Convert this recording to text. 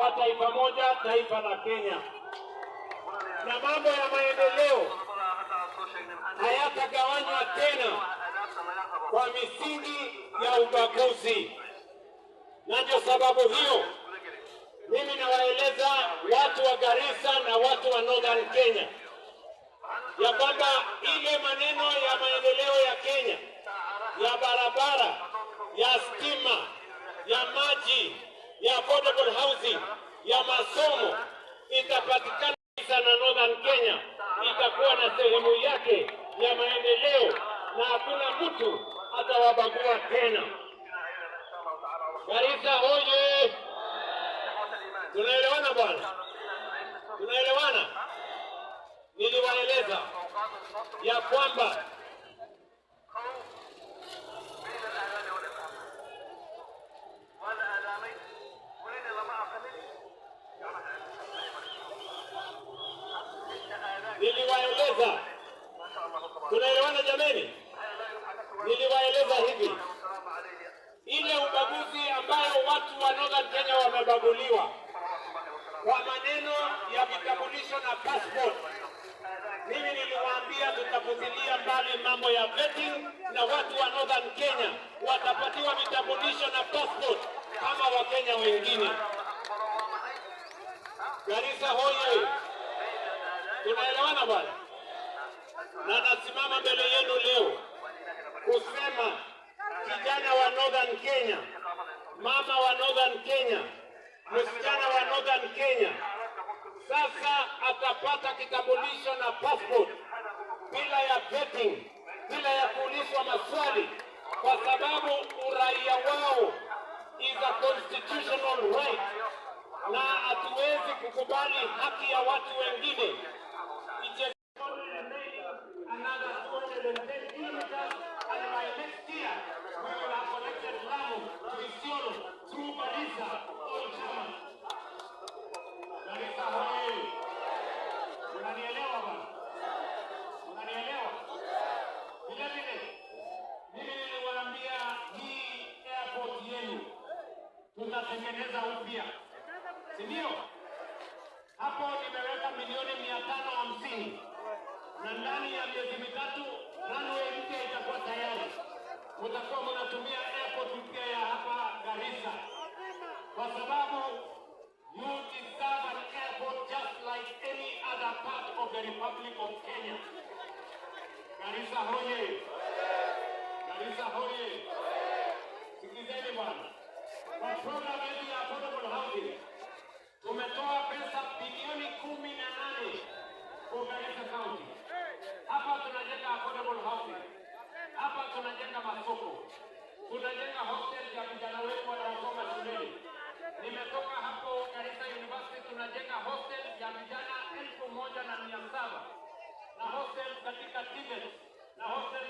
wa taifa moja, taifa la Kenya. Na mambo ya maendeleo hayatagawanywa tena kwa misingi ya ubaguzi. Na ndio sababu hiyo mimi nawaeleza watu wa Garissa na watu wa Northern Kenya ya kwamba ile maneno ya maendeleo ya Kenya, ya barabara, ya stima, ya maji, ya affordable housing, ya masomo itapatikana na Northern Kenya, itakuwa na sehemu yake ya maendeleo na hakuna mtu atawabagua tena. Garissa hoye! Tunaelewana bwana? Tunaelewana? Niliwaeleza ya kwamba tunaelewana jameni? Niliwaeleza hivi, ile ubaguzi ambayo watu wa Northern Kenya wamebaguliwa kwa maneno ya vitambulisho na passport, mimi niliwaambia tutafutilia mbali mambo ya vetting na watu wa Northern Kenya watapatiwa vitambulisho na passport kama Wakenya wengine. Garissa hoye! Tunaelewana bwana? Na nasimama mbele yenu leo kusema kijana wa Northern Kenya, mama wa Northern Kenya, msichana wa Northern Kenya sasa atapata kitambulisho na passport bila ya vetting, bila ya kuulizwa maswali, kwa sababu uraia wao is a constitutional right, na hatuwezi kukubali haki ya watu wengine. Tunatengeneza upya, si ndio? Hapo nimeweka milioni 550 na ndani ya miezi mitatu runway mpya itakuwa tayari. Mtakuwa mnatumia airport mpya ya hapa Garissa, kwa sababu you deserve an airport just like any other part of the Republic of Kenya. Garissa hoye! Garissa hoye! Sikizeni bwana. Kwa program yetu ya affordable housing tumetoa pesa bilioni 18 kwa Garissa County. Hapa tunajenga affordable housing, hapa tunajenga masoko, tunajenga hostel ya vijana wetu wanaosoma shuleni. Nimetoka hapo Garissa University, tunajenga hostel ya vijana 1,700 na hostel katika Tibet na hostel